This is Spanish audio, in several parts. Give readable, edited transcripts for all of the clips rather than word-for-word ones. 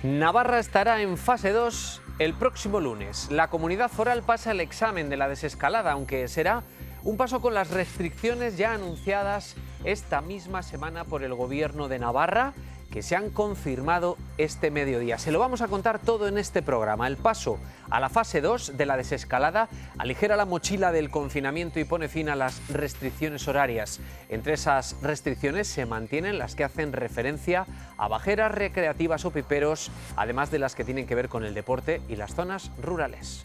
Navarra estará en fase 2 el próximo lunes. La comunidad foral pasa el examen de la desescalada, aunque será un paso con las restricciones ya anunciadas esta misma semana por el Gobierno de Navarra, que se han confirmado este mediodía. Se lo vamos a contar todo en este programa. El paso a la fase 2 de la desescalada aligera la mochila del confinamiento y pone fin a las restricciones horarias. Entre esas restricciones se mantienen las que hacen referencia a bajeras recreativas o piperos, además de las que tienen que ver con el deporte y las zonas rurales.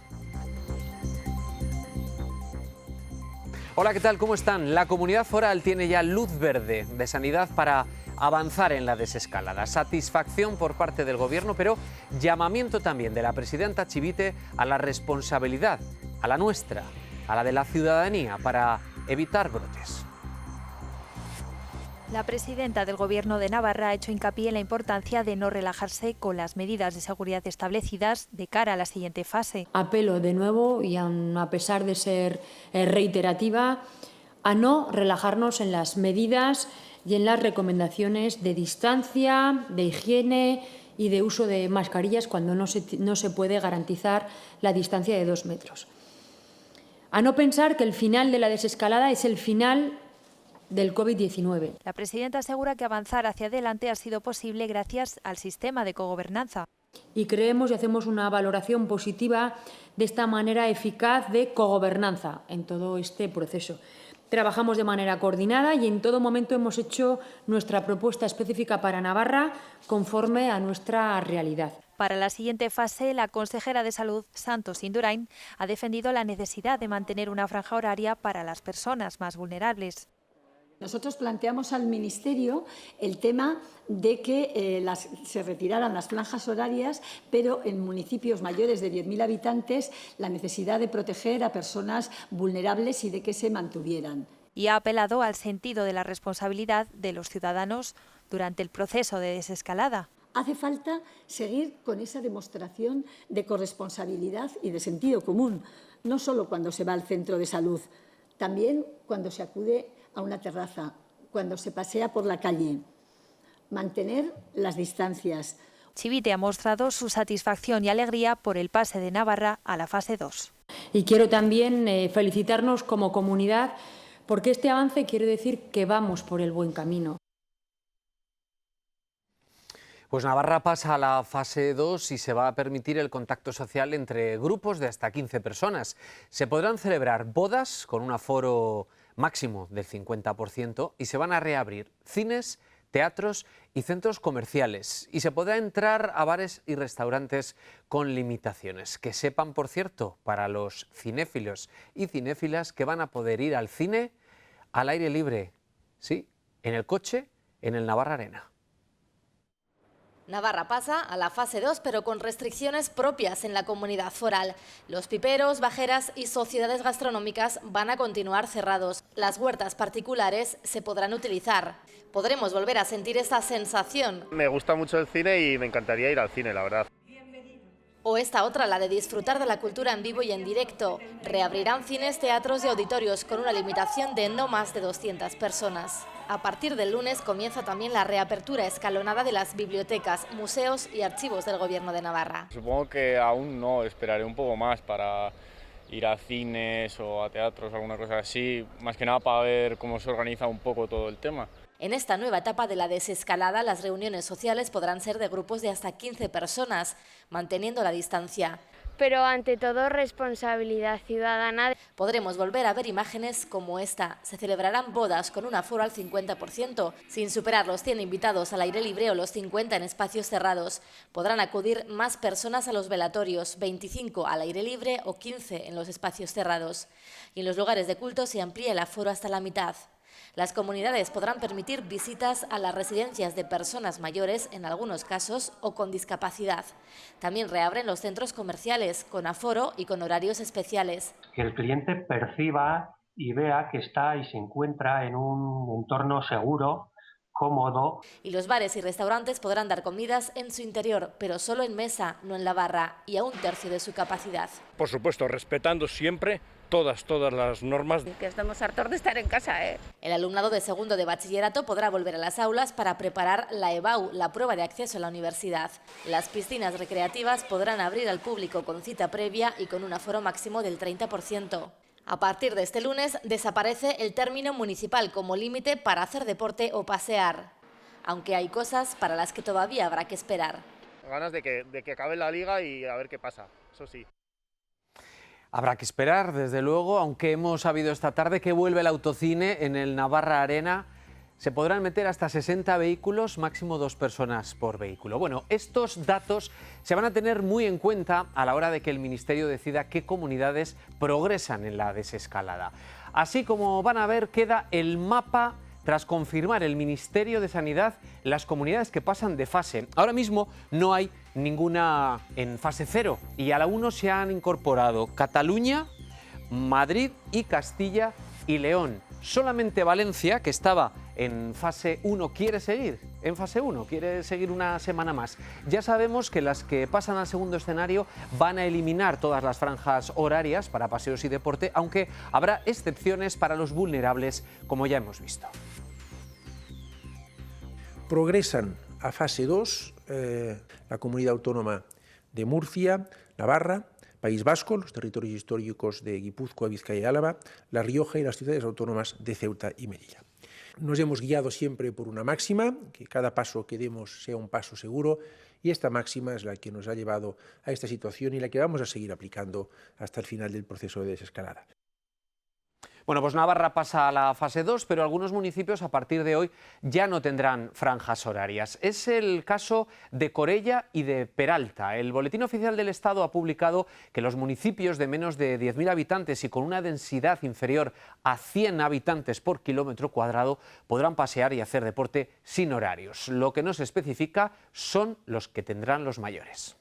Hola, ¿qué tal? ¿Cómo están? La comunidad foral tiene ya luz verde de sanidad para avanzar en la desescalada. Satisfacción por parte del Gobierno, pero llamamiento también de la presidenta Chivite a la responsabilidad, a la nuestra, a la de la ciudadanía, para evitar brotes. La presidenta del Gobierno de Navarra ha hecho hincapié en la importancia de no relajarse con las medidas de seguridad establecidas de cara a la siguiente fase. Apelo de nuevo, y a pesar de ser reiterativa, a no relajarnos en las medidas y en las recomendaciones de distancia, de higiene y de uso de mascarillas cuando no se puede garantizar la distancia de 2 metros. A no pensar que el final de la desescalada es el final del COVID-19. La presidenta asegura que avanzar hacia adelante ha sido posible gracias al sistema de cogobernanza. Y creemos y hacemos una valoración positiva de esta manera eficaz de cogobernanza en todo este proceso. Trabajamos de manera coordinada y en todo momento hemos hecho nuestra propuesta específica para Navarra conforme a nuestra realidad. Para la siguiente fase, la consejera de Salud, Santos Indurain, ha defendido la necesidad de mantener una franja horaria para las personas más vulnerables. Nosotros planteamos al Ministerio el tema de que se retiraran las franjas horarias, pero en municipios mayores de 10.000 habitantes la necesidad de proteger a personas vulnerables y de que se mantuvieran. Y ha apelado al sentido de la responsabilidad de los ciudadanos durante el proceso de desescalada. Hace falta seguir con esa demostración de corresponsabilidad y de sentido común, no solo cuando se va al centro de salud, también cuando se acude a una terraza, cuando se pasea por la calle. Mantener las distancias. Chivite ha mostrado su satisfacción y alegría por el pase de Navarra a la fase 2. Y quiero también felicitarnos como comunidad, porque este avance quiere decir que vamos por el buen camino. Pues Navarra pasa a la fase 2 y se va a permitir el contacto social entre grupos de hasta 15 personas. Se podrán celebrar bodas con un aforo máximo del 50% y se van a reabrir cines, teatros y centros comerciales. Y se podrá entrar a bares y restaurantes con limitaciones. Que sepan, por cierto, para los cinéfilos y cinéfilas que van a poder ir al cine al aire libre, sí, en el coche, en el Navarra Arena. Navarra pasa a la fase 2, pero con restricciones propias en la comunidad foral. Los piperos, bajeras y sociedades gastronómicas van a continuar cerrados. Las huertas particulares se podrán utilizar. Podremos volver a sentir esta sensación. Me gusta mucho el cine y me encantaría ir al cine, la verdad. O esta otra, la de disfrutar de la cultura en vivo y en directo. Reabrirán cines, teatros y auditorios con una limitación de no más de 200 personas. A partir del lunes comienza también la reapertura escalonada de las bibliotecas, museos y archivos del Gobierno de Navarra. Supongo que aún no, esperaré un poco más para ir a cines o a teatros, alguna cosa así, más que nada para ver cómo se organiza un poco todo el tema. En esta nueva etapa de la desescalada, las reuniones sociales podrán ser de grupos de hasta 15 personas, manteniendo la distancia. Pero ante todo responsabilidad ciudadana. Podremos volver a ver imágenes como esta. Se celebrarán bodas con un aforo al 50%, sin superar los 100 invitados al aire libre o los 50 en espacios cerrados. Podrán acudir más personas a los velatorios, 25 al aire libre o 15 en los espacios cerrados. Y en los lugares de culto se amplía el aforo hasta la mitad. Las comunidades podrán permitir visitas a las residencias de personas mayores, en algunos casos, o con discapacidad. También reabren los centros comerciales, con aforo y con horarios especiales. Que el cliente perciba y vea que está y se encuentra en un entorno seguro, cómodo. Y los bares y restaurantes podrán dar comidas en su interior, pero solo en mesa, no en la barra, y a 1/3 de su capacidad. Por supuesto, respetando siempre todas las normas. Que estamos hartos de estar en casa, ¿eh? El alumnado de segundo de bachillerato podrá volver a las aulas para preparar la EBAU, la prueba de acceso a la universidad. Las piscinas recreativas podrán abrir al público con cita previa y con un aforo máximo del 30%. A partir de este lunes desaparece el término municipal como límite para hacer deporte o pasear, aunque hay cosas para las que todavía habrá que esperar. Ganas de que acabe la liga y a ver qué pasa, eso sí. Habrá que esperar, desde luego, aunque hemos sabido esta tarde que vuelve el autocine en el Navarra Arena. Se podrán meter hasta 60 vehículos, máximo 2 personas por vehículo. Bueno, estos datos se van a tener muy en cuenta a la hora de que el Ministerio decida qué comunidades progresan en la desescalada. Así como van a ver, queda el mapa tras confirmar el Ministerio de Sanidad las comunidades que pasan de fase. Ahora mismo no hay ninguna en fase 0 y a la 1 se han incorporado Cataluña, Madrid y Castilla y León. Solamente Valencia, que estaba en fase 1, quiere seguir en fase 1, quiere seguir una semana más. Ya sabemos que las que pasan al segundo escenario van a eliminar todas las franjas horarias para paseos y deporte, aunque habrá excepciones para los vulnerables, como ya hemos visto. Progresan a fase 2 la comunidad autónoma de Murcia, Navarra, País Vasco, los territorios históricos de Guipúzcoa, Vizcaya y Álava, La Rioja y las ciudades autónomas de Ceuta y Melilla. Nos hemos guiado siempre por una máxima, que cada paso que demos sea un paso seguro, y esta máxima es la que nos ha llevado a esta situación y la que vamos a seguir aplicando hasta el final del proceso de desescalada. Bueno, pues Navarra pasa a la fase 2, pero algunos municipios a partir de hoy ya no tendrán franjas horarias. Es el caso de Corella y de Peralta. El Boletín Oficial del Estado ha publicado que los municipios de menos de 10.000 habitantes y con una densidad inferior a 100 habitantes por kilómetro cuadrado podrán pasear y hacer deporte sin horarios. Lo que no se especifica son los que tendrán los mayores.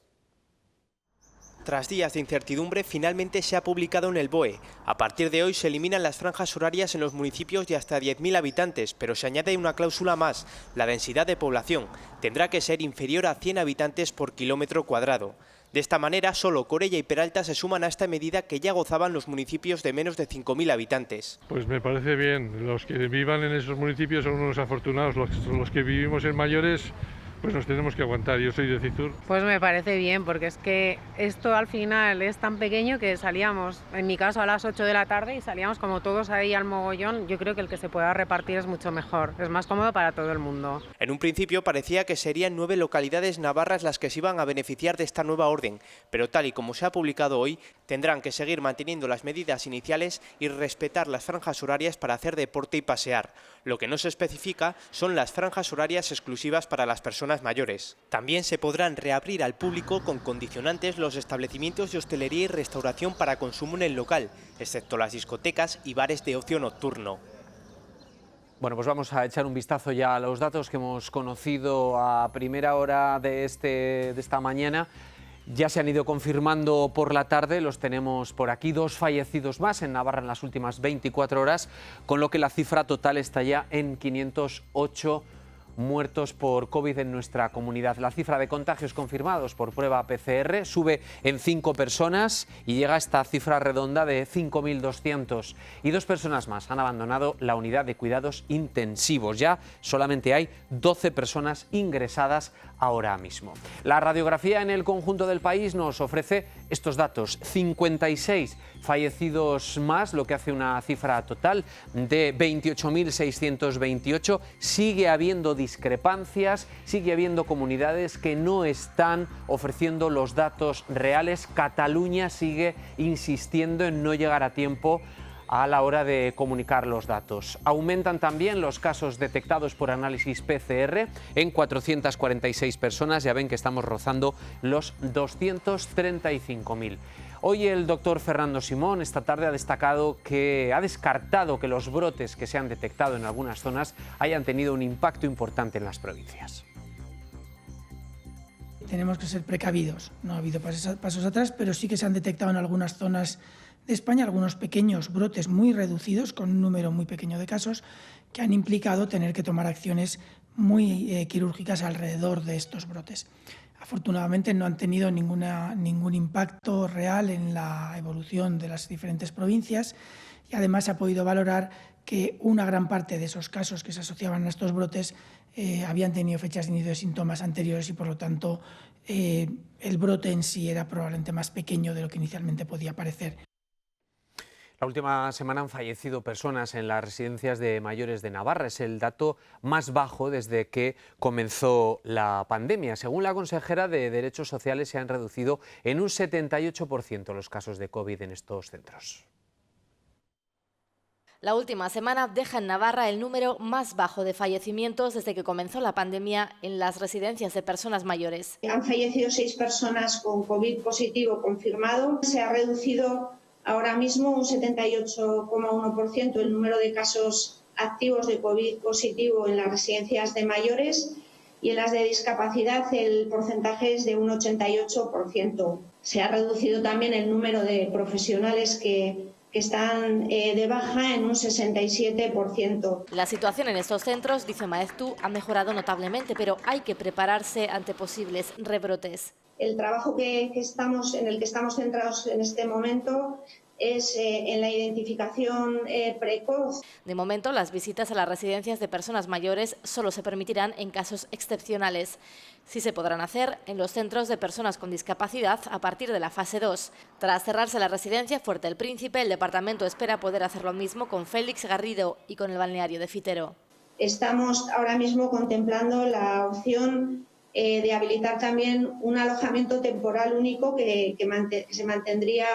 Tras días de incertidumbre, finalmente se ha publicado en el BOE. A partir de hoy se eliminan las franjas horarias en los municipios de hasta 10.000 habitantes, pero se añade una cláusula más, la densidad de población. Tendrá que ser inferior a 100 habitantes por kilómetro cuadrado. De esta manera, solo Corella y Peralta se suman a esta medida que ya gozaban los municipios de menos de 5.000 habitantes. Pues me parece bien. Los que vivan en esos municipios son unos afortunados. Los que vivimos en mayores, pues nos tenemos que aguantar. Yo soy de Fitur. Pues me parece bien, porque es que esto al final es tan pequeño que salíamos, en mi caso a las 8 de la tarde y salíamos como todos ahí al mogollón. Yo creo que el que se pueda repartir es mucho mejor, es más cómodo para todo el mundo. En un principio parecía que serían 9 localidades navarras las que se iban a beneficiar de esta nueva orden, pero tal y como se ha publicado hoy, tendrán que seguir manteniendo las medidas iniciales y respetar las franjas horarias para hacer deporte y pasear. Lo que no se especifica son las franjas horarias exclusivas para las personas mayores. También se podrán reabrir al público con condicionantes los establecimientos de hostelería y restauración para consumo en el local, excepto las discotecas y bares de ocio nocturno. Bueno, pues vamos a echar un vistazo ya a los datos que hemos conocido a primera hora de esta mañana. Ya se han ido confirmando por la tarde, los tenemos por aquí, 2 fallecidos más en Navarra en las últimas 24 horas, con lo que la cifra total está ya en 508 muertos por COVID en nuestra comunidad. La cifra de contagios confirmados por prueba PCR sube en 5 personas y llega a esta cifra redonda de 5.200. Y 2 personas más han abandonado la unidad de cuidados intensivos. Ya solamente hay 12 personas ingresadas ahora mismo. La radiografía en el conjunto del país nos ofrece estos datos: 56 fallecidos más, lo que hace una cifra total de 28.628. Sigue habiendo discrepancias, sigue habiendo comunidades que no están ofreciendo los datos reales. Cataluña sigue insistiendo en no llegar a tiempo a la hora de comunicar los datos. Aumentan también los casos detectados por análisis PCR en 446 personas. Ya ven que estamos rozando los 235.000. Hoy el doctor Fernando Simón esta tarde ha descartado que los brotes que se han detectado en algunas zonas hayan tenido un impacto importante en las provincias. Tenemos que ser precavidos. No ha habido pasos atrás, pero sí que se han detectado en algunas zonas de España algunos pequeños brotes muy reducidos, con un número muy pequeño de casos, que han implicado tener que tomar acciones muy quirúrgicas alrededor de estos brotes. Afortunadamente no han tenido ningún impacto real en la evolución de las diferentes provincias y además se ha podido valorar que una gran parte de esos casos que se asociaban a estos brotes habían tenido fechas de inicio de síntomas anteriores y por lo tanto el brote en sí era probablemente más pequeño de lo que inicialmente podía parecer. La última semana han fallecido personas en las residencias de mayores de Navarra. Es el dato más bajo desde que comenzó la pandemia. Según la consejera de Derechos Sociales, se han reducido en un 78% los casos de COVID en estos centros. La última semana deja en Navarra el número más bajo de fallecimientos desde que comenzó la pandemia en las residencias de personas mayores. Han fallecido 6 personas con COVID positivo confirmado. Se ha reducido ahora mismo un 78,1% el número de casos activos de COVID positivo en las residencias de mayores y en las de discapacidad el porcentaje es de un 88%. Se ha reducido también el número de profesionales que están de baja en un 67%. La situación en estos centros, dice Maeztu, ha mejorado notablemente, pero hay que prepararse ante posibles rebrotes. El trabajo en el que estamos centrados en este momento es en la identificación precoz. De momento, las visitas a las residencias de personas mayores solo se permitirán en casos excepcionales. Sí se podrán hacer en los centros de personas con discapacidad a partir de la fase 2. Tras cerrarse la residencia Fuerte el Príncipe, el departamento espera poder hacer lo mismo con Félix Garrido y con el balneario de Fitero. Estamos ahora mismo contemplando la opción de habilitar también un alojamiento temporal único que se mantendría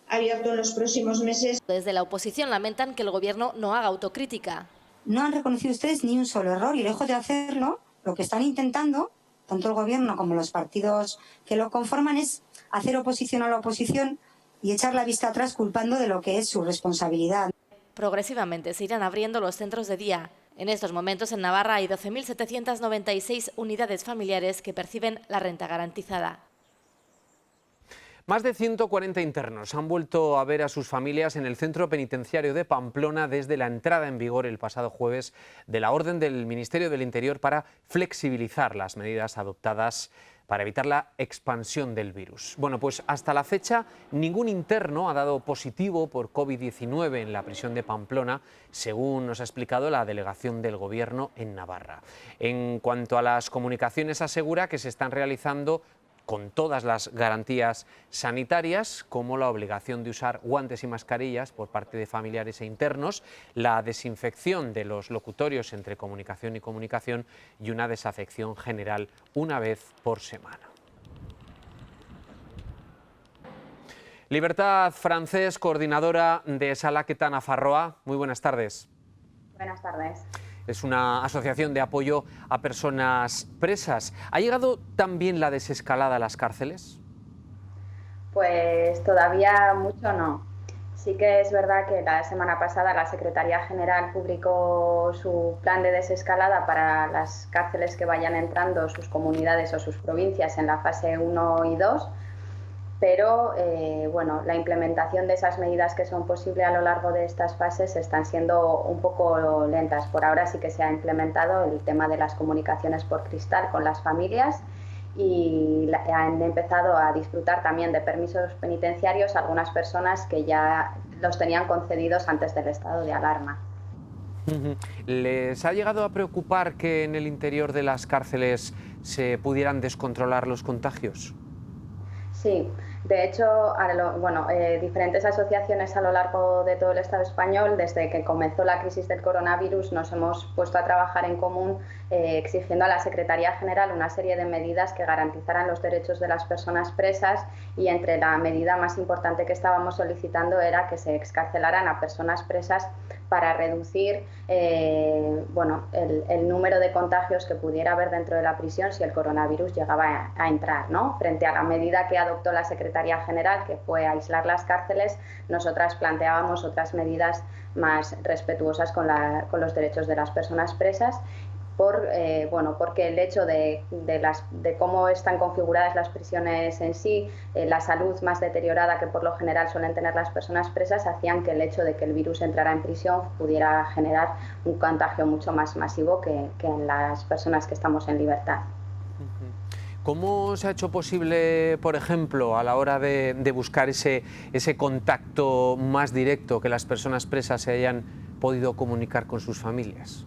abierto en los próximos meses. Desde la oposición lamentan que el Gobierno no haga autocrítica. No han reconocido ustedes ni un solo error y lejos de hacerlo, lo que están intentando, tanto el Gobierno como los partidos que lo conforman, es hacer oposición a la oposición y echar la vista atrás culpando de lo que es su responsabilidad. Progresivamente se irán abriendo los centros de día. En estos momentos en Navarra hay 12.796 unidades familiares que perciben la renta garantizada. Más de 140 internos han vuelto a ver a sus familias en el centro penitenciario de Pamplona desde la entrada en vigor el pasado jueves de la orden del Ministerio del Interior para flexibilizar las medidas adoptadas para evitar la expansión del virus. Bueno, pues hasta la fecha ningún interno ha dado positivo por COVID-19 en la prisión de Pamplona, según nos ha explicado la delegación del Gobierno en Navarra. En cuanto a las comunicaciones, asegura que se están realizando con todas las garantías sanitarias, como la obligación de usar guantes y mascarillas por parte de familiares e internos, la desinfección de los locutorios entre comunicación y comunicación y una desafección general una vez por semana. Libertad Francés, coordinadora de Salaqueta Nafarroa. Muy buenas tardes. Buenas tardes. Es una asociación de apoyo a personas presas. ¿Ha llegado también la desescalada a las cárceles? Pues todavía mucho no. Sí que es verdad que la semana pasada la Secretaría General publicó su plan de desescalada para las cárceles que vayan entrando, sus comunidades o sus provincias en la fase 1 y 2. Pero bueno, la implementación de esas medidas que son posibles a lo largo de estas fases están siendo un poco lentas. Por ahora sí que se ha implementado el tema de las comunicaciones por cristal con las familias y han empezado a disfrutar también de permisos penitenciarios algunas personas que ya los tenían concedidos antes del estado de alarma. ¿Les ha llegado a preocupar que en el interior de las cárceles se pudieran descontrolar los contagios? Sí, de hecho, diferentes asociaciones a lo largo de todo el Estado español, desde que comenzó la crisis del coronavirus, nos hemos puesto a trabajar en común exigiendo a la Secretaría General una serie de medidas que garantizaran los derechos de las personas presas y entre la medida más importante que estábamos solicitando era que se excarcelaran a personas presas para reducir el número de contagios que pudiera haber dentro de la prisión si el coronavirus llegaba a entrar, ¿no? Frente a la medida que adoptó la Secretaría General, que fue aislar las cárceles, nosotras planteábamos otras medidas más respetuosas con los derechos de las personas presas, porque el hecho de cómo están configuradas las prisiones en sí, la salud más deteriorada que por lo general suelen tener las personas presas, hacían que el hecho de que el virus entrara en prisión pudiera generar un contagio mucho más masivo que en las personas que estamos en libertad. ¿Cómo se ha hecho posible, por ejemplo, a la hora de buscar ese contacto más directo, que las personas presas se hayan podido comunicar con sus familias?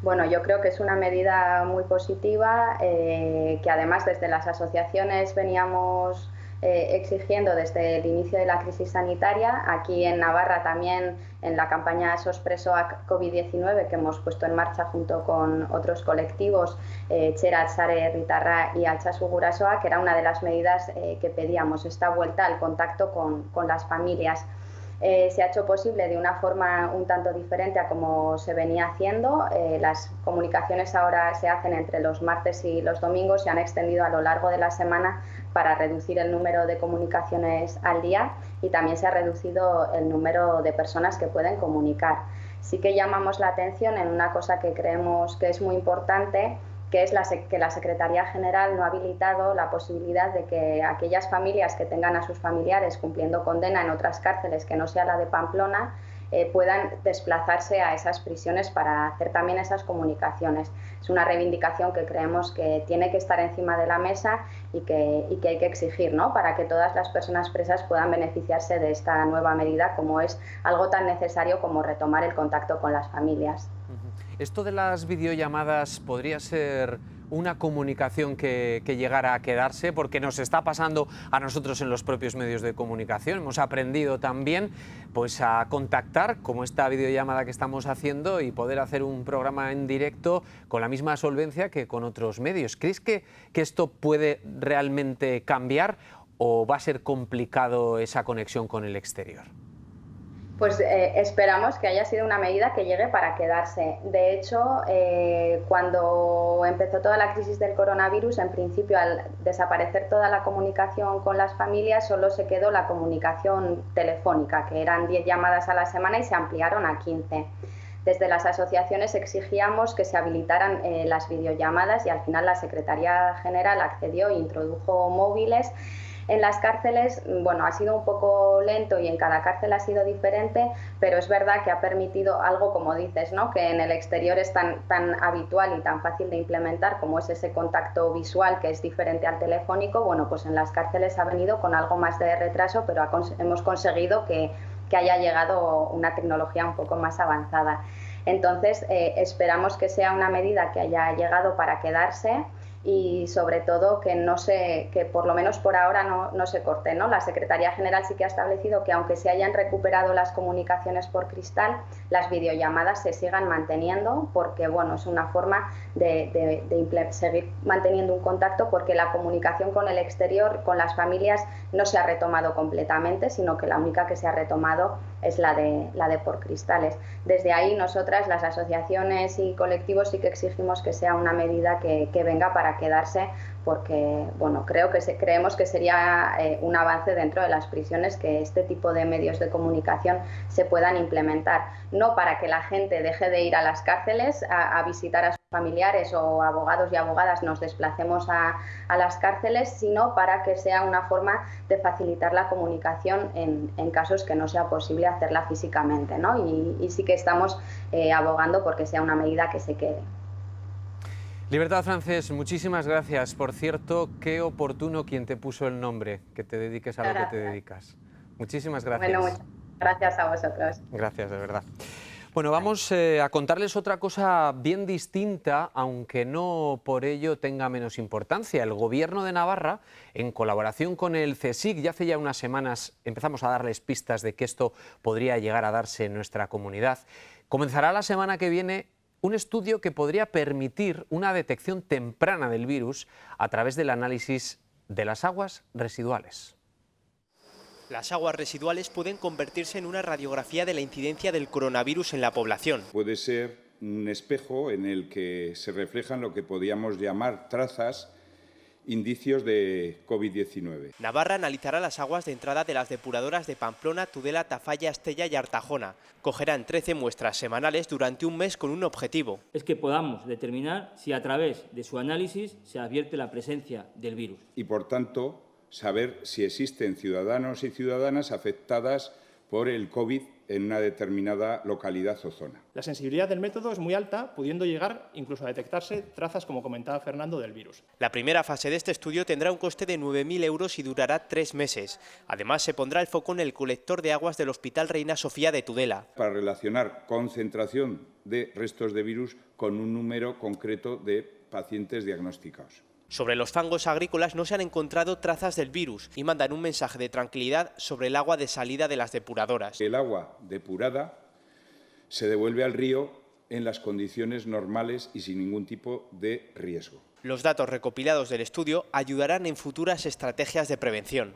Bueno, yo creo que es una medida muy positiva, que además desde las asociaciones veníamos exigiendo desde el inicio de la crisis sanitaria. Aquí en Navarra también, en la campaña SOS Presoak COVID-19 que hemos puesto en marcha junto con otros colectivos, Txera, Sare, Ritarra y Altsasu Gurasoa, que era una de las medidas que pedíamos, esta vuelta al contacto con las familias. Se ha hecho posible de una forma un tanto diferente a como se venía haciendo. Las comunicaciones ahora se hacen entre los martes y los domingos, se han extendido a lo largo de la semana para reducir el número de comunicaciones al día, y también se ha reducido el número de personas que pueden comunicar. Sí que llamamos la atención en una cosa que creemos que es muy importante, que es que la Secretaría General no ha habilitado la posibilidad de que aquellas familias que tengan a sus familiares cumpliendo condena en otras cárceles que no sea la de Pamplona puedan desplazarse a esas prisiones para hacer también esas comunicaciones. Es una reivindicación que creemos que tiene que estar encima de la mesa y que hay que exigir, ¿no?, para que todas las personas presas puedan beneficiarse de esta nueva medida, como es algo tan necesario como retomar el contacto con las familias. Esto de las videollamadas podría ser una comunicación que llegara a quedarse, porque nos está pasando a nosotros en los propios medios de comunicación. Hemos aprendido también pues a contactar, como esta videollamada que estamos haciendo, y poder hacer un programa en directo con la misma solvencia que con otros medios. ¿Crees que esto puede realmente cambiar o va a ser complicado esa conexión con el exterior? Pues esperamos que haya sido una medida que llegue para quedarse. De hecho, cuando empezó toda la crisis del coronavirus, en principio, al desaparecer toda la comunicación con las familias, solo se quedó la comunicación telefónica, que eran 10 llamadas a la semana y se ampliaron a 15. Desde las asociaciones exigíamos que se habilitaran las videollamadas, y al final la Secretaría General accedió e introdujo móviles. En las cárceles, bueno, ha sido un poco lento y en cada cárcel ha sido diferente, pero es verdad que ha permitido algo, como dices, ¿no?, que en el exterior es tan habitual y tan fácil de implementar, como es ese contacto visual que es diferente al telefónico. Bueno, pues en las cárceles ha venido con algo más de retraso, pero hemos conseguido que haya llegado una tecnología un poco más avanzada. Entonces, esperamos que sea una medida que haya llegado para quedarse, y sobre todo que por lo menos por ahora no se corte, ¿no? La Secretaría General sí que ha establecido que, aunque se hayan recuperado las comunicaciones por cristal, las videollamadas se sigan manteniendo, porque bueno, es una forma de seguir manteniendo un contacto, porque la comunicación con el exterior, con las familias, no se ha retomado completamente, sino que la única que se ha retomado es la de por cristales. Desde ahí nosotras, las asociaciones y colectivos, sí que exigimos que sea una medida que venga para quedarse, porque bueno, creemos que sería un avance dentro de las prisiones que este tipo de medios de comunicación se puedan implementar, no para que la gente deje de ir a las cárceles a visitar a sus familiares, o abogados y abogadas nos desplacemos a las cárceles, sino para que sea una forma de facilitar la comunicación en casos que no sea posible hacerla físicamente, ¿no? Y sí que estamos abogando porque sea una medida que se quede. Libertad Francés, muchísimas gracias. Por cierto, qué oportuno quien te puso el nombre, que te dediques a lo que te dedicas. Muchísimas gracias. Bueno, muchas gracias a vosotros. Gracias, de verdad. Bueno, vamos a contarles otra cosa bien distinta, aunque no por ello tenga menos importancia. El Gobierno de Navarra, en colaboración con el CSIC, ya hace ya unas semanas empezamos a darles pistas de que esto podría llegar a darse en nuestra comunidad. Comenzará la semana que viene un estudio que podría permitir una detección temprana del virus a través del análisis de las aguas residuales. Las aguas residuales pueden convertirse en una radiografía de la incidencia del coronavirus en la población. Puede ser un espejo en el que se reflejan lo que podríamos llamar trazas, indicios de COVID-19. Navarra analizará las aguas de entrada de las depuradoras de Pamplona, Tudela, Tafalla, Estella y Artajona. Cogerán 13 muestras semanales durante un mes con un objetivo. Es que podamos determinar si a través de su análisis se advierte la presencia del virus. Y por tanto, saber si existen ciudadanos y ciudadanas afectadas por el COVID en una determinada localidad o zona. La sensibilidad del método es muy alta, pudiendo llegar incluso a detectarse trazas, como comentaba Fernando, del virus. La primera fase de este estudio tendrá un coste de 9.000 euros y durará 3 meses. Además, se pondrá el foco en el colector de aguas del Hospital Reina Sofía de Tudela. Para relacionar concentración de restos de virus con un número concreto de pacientes diagnosticados. Sobre los fangos agrícolas no se han encontrado trazas del virus y mandan un mensaje de tranquilidad sobre el agua de salida de las depuradoras. El agua depurada se devuelve al río en las condiciones normales y sin ningún tipo de riesgo. Los datos recopilados del estudio ayudarán en futuras estrategias de prevención.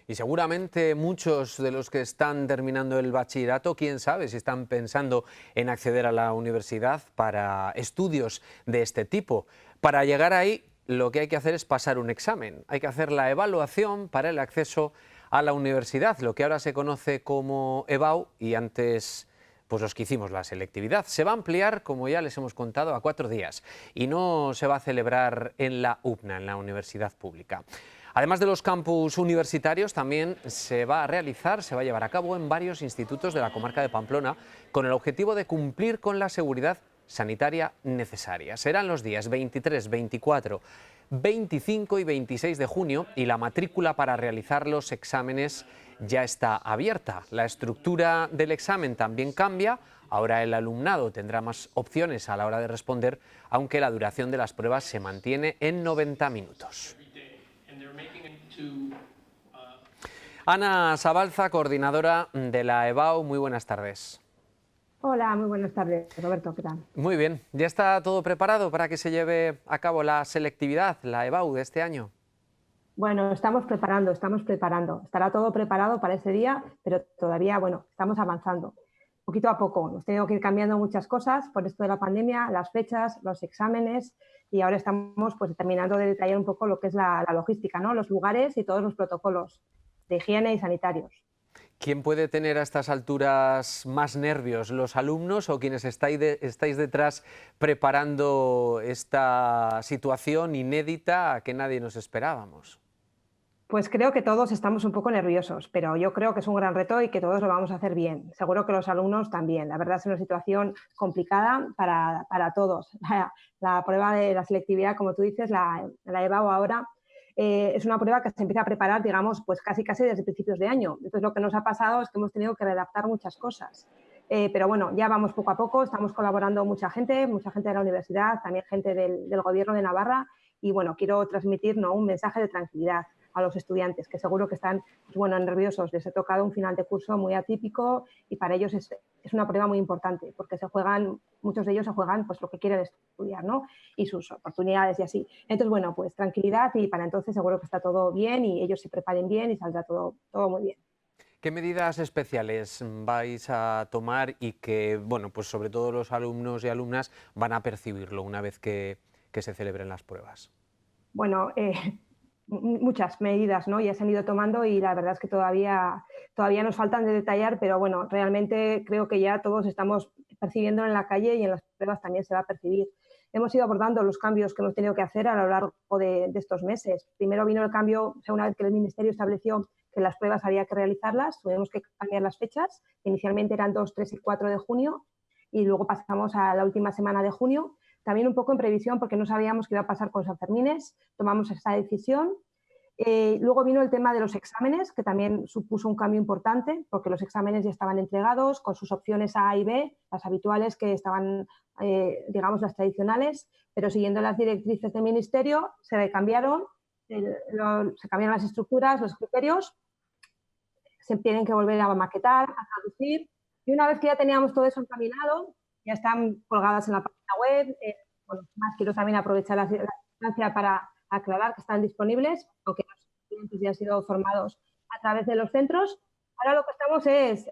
Y seguramente muchos de los que están terminando el bachillerato, quién sabe si están pensando en acceder a la universidad para estudios de este tipo. Para llegar ahí, lo que hay que hacer es pasar un examen. Hay que hacer la evaluación para el acceso a la universidad, lo que ahora se conoce como EBAU, y antes pues los que hicimos la selectividad. Se va a ampliar, como ya les hemos contado, a 4 días y no se va a celebrar en la UPNA, en la universidad pública. Además de los campus universitarios, también se va a llevar a cabo en varios institutos de la comarca de Pamplona, con el objetivo de cumplir con la seguridad sanitaria necesaria. Serán los días 23, 24, 25 y 26 de junio y la matrícula para realizar los exámenes ya está abierta. La estructura del examen también cambia. Ahora el alumnado tendrá más opciones a la hora de responder, aunque la duración de las pruebas se mantiene en 90 minutos. Ana Sabalza, coordinadora de la EBAU, muy buenas tardes. Hola, muy buenas tardes, Roberto, ¿qué tal? Muy bien, ¿ya está todo preparado para que se lleve a cabo la selectividad, la EBAU de este año? Bueno, estamos preparando. Estará todo preparado para ese día, pero todavía, estamos avanzando. Poquito a poco, nos tengo que ir cambiando muchas cosas por esto de la pandemia, las fechas, los exámenes, y ahora estamos terminando de detallar un poco lo que es la logística, ¿no? Los lugares y todos los protocolos de higiene y sanitarios. ¿Quién puede tener a estas alturas más nervios, los alumnos o quienes estáis detrás preparando esta situación inédita que nadie nos esperábamos? Pues creo que todos estamos un poco nerviosos, pero yo creo que es un gran reto y que todos lo vamos a hacer bien. Seguro que los alumnos también. La verdad es una situación complicada para todos. La prueba de la selectividad, como tú dices, la EBAU ahora, es una prueba que se empieza a preparar, digamos, pues casi desde principios de año. Entonces, lo que nos ha pasado es que hemos tenido que redactar muchas cosas. Pero bueno, ya vamos poco a poco, estamos colaborando mucha gente de la universidad, también gente del Gobierno de Navarra, y bueno, quiero transmitir un mensaje de tranquilidad a los estudiantes, que seguro que están nerviosos. Les ha tocado un final de curso muy atípico y para ellos es una prueba muy importante, porque muchos de ellos se juegan pues lo que quieren estudiar, ¿no? Y sus oportunidades y así. Entonces, bueno, pues tranquilidad, y para entonces seguro que está todo bien y ellos se preparen bien y saldrá todo muy bien. ¿Qué medidas especiales vais a tomar y que, pues sobre todo los alumnos y alumnas van a percibirlo una vez que se celebren las pruebas? Bueno, muchas medidas, ¿no? Ya se han ido tomando y la verdad es que todavía nos faltan de detallar, pero bueno, realmente creo que ya todos estamos percibiendo en la calle y en las pruebas también se va a percibir. Hemos ido abordando los cambios que hemos tenido que hacer a lo largo de estos meses. Primero vino el cambio, una vez que el Ministerio estableció que las pruebas había que realizarlas, tuvimos que cambiar las fechas. Inicialmente eran 2, 3 y 4 de junio y luego pasamos a la última semana de junio. También un poco en previsión porque no sabíamos qué iba a pasar con Sanfermines, tomamos esta decisión. Luego vino el tema de los exámenes, que también supuso un cambio importante porque los exámenes ya estaban entregados con sus opciones A y B, las habituales que estaban, digamos, las tradicionales, pero siguiendo las directrices del Ministerio se cambiaron las estructuras, los criterios, se tienen que volver a maquetar, a traducir, y una vez que ya teníamos todo eso encaminado, ya están colgadas en la página web. Más quiero también aprovechar la instancia para aclarar que están disponibles, aunque los estudiantes ya han sido formados a través de los centros. Ahora lo que estamos es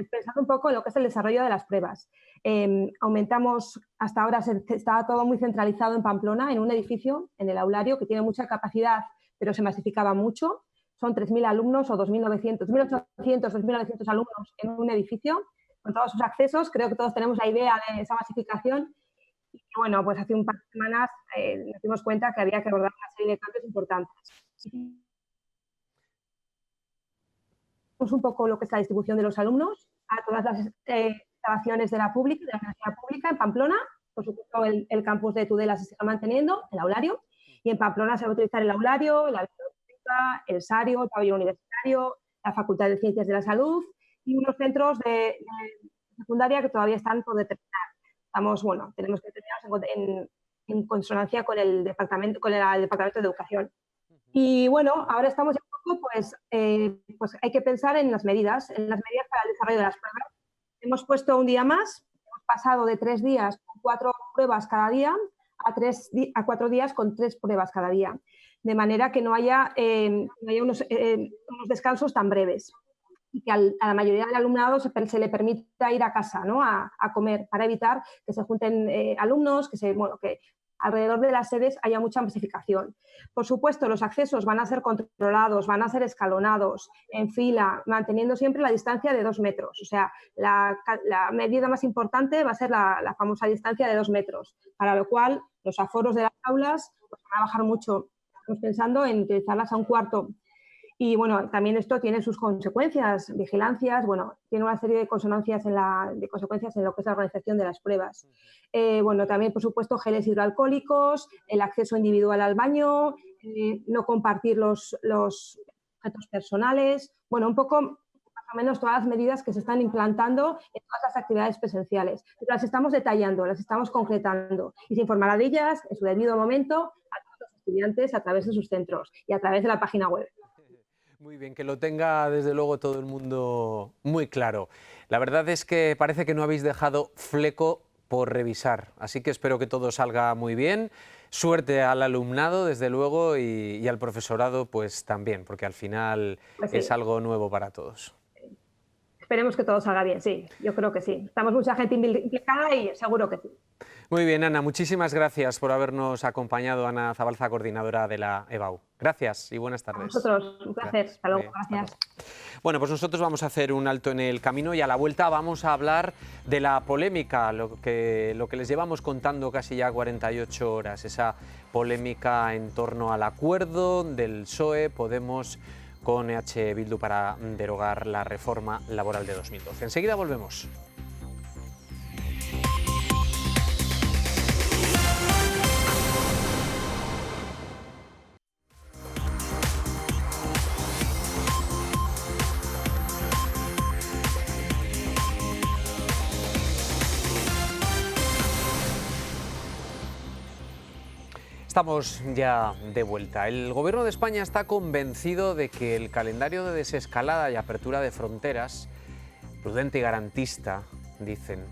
pensando un poco en lo que es el desarrollo de las pruebas. Aumentamos, hasta ahora estaba todo muy centralizado en Pamplona, en un edificio, en el aulario, que tiene mucha capacidad, pero se masificaba mucho. Son 3.000 alumnos o 2.800, 2.900 alumnos en un edificio, con todos sus accesos. Creo que todos tenemos la idea de esa masificación. Y bueno, pues hace un par de semanas nos dimos cuenta que había que abordar una serie de cambios importantes. un poco lo que es la distribución de los alumnos a todas las instalaciones de la universidad pública en Pamplona. Por supuesto, el campus de Tudela se sigue manteniendo, el aulario, y en Pamplona se va a utilizar el aulario, la biblioteca, el SARIO, el pabellón universitario, la Facultad de Ciencias de la Salud y unos centros de secundaria que todavía están por determinar. Tenemos que terminar en consonancia con el Departamento de Educación. Y bueno, ahora estamos un poco, pues hay que pensar en las medidas para el desarrollo de las pruebas. Hemos puesto un día más, hemos pasado de 3 días con 4 pruebas cada día a 4 días con 3 pruebas cada día, de manera que no haya unos descansos tan breves y que a la mayoría del alumnado se le permita ir a casa, ¿no? a comer, para evitar que se junten alumnos, que alrededor de las sedes haya mucha masificación. Por supuesto, los accesos van a ser controlados, van a ser escalonados, en fila, manteniendo siempre la distancia de 2 metros. O sea, la medida más importante va a ser la famosa distancia de 2 metros, para lo cual los aforos de las aulas van a bajar mucho. Estamos pensando en utilizarlas a 1/4. Y bueno, también esto tiene sus consecuencias, vigilancias, tiene una serie de consecuencias en lo que es la organización de las pruebas. También, por supuesto, geles hidroalcohólicos, el acceso individual al baño, no compartir los objetos personales, un poco más o menos todas las medidas que se están implantando en todas las actividades presenciales. Pero las estamos detallando, las estamos concretando y se informará de ellas en su debido momento a todos los estudiantes a través de sus centros y a través de la página web. Muy bien, que lo tenga desde luego todo el mundo muy claro. La verdad es que parece que no habéis dejado fleco por revisar, así que espero que todo salga muy bien. Suerte al alumnado, desde luego, y al profesorado pues también, porque al final es algo nuevo para todos. Esperemos que todo salga bien, sí, yo creo que sí. Estamos mucha gente implicada y seguro que sí. Muy bien, Ana, muchísimas gracias por habernos acompañado. Ana Zabalza, coordinadora de la EBAU. Gracias y buenas tardes. A vosotros, un placer. Hasta luego, gracias. Bueno, pues nosotros vamos a hacer un alto en el camino y a la vuelta vamos a hablar de la polémica, lo que les llevamos contando casi ya 48 horas, esa polémica en torno al acuerdo del PSOE, Podemos con EH Bildu para derogar la reforma laboral de 2012. Enseguida volvemos. Estamos ya de vuelta. El Gobierno de España está convencido de que el calendario de desescalada y apertura de fronteras, prudente y garantista, dicen,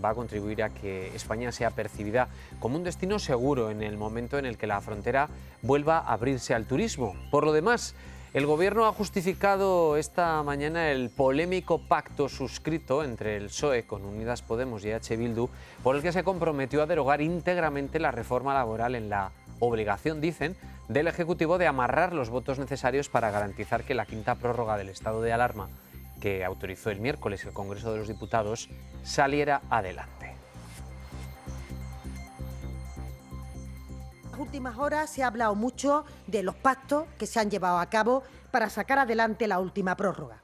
va a contribuir a que España sea percibida como un destino seguro en el momento en el que la frontera vuelva a abrirse al turismo. Por lo demás, el Gobierno ha justificado esta mañana el polémico pacto suscrito entre el PSOE con Unidas Podemos y EH Bildu, por el que se comprometió a derogar íntegramente la reforma laboral en la obligación, dicen, del Ejecutivo de amarrar los votos necesarios para garantizar que la quinta prórroga del estado de alarma, que autorizó el miércoles el Congreso de los Diputados, saliera adelante. En las últimas horas se ha hablado mucho de los pactos que se han llevado a cabo para sacar adelante la última prórroga.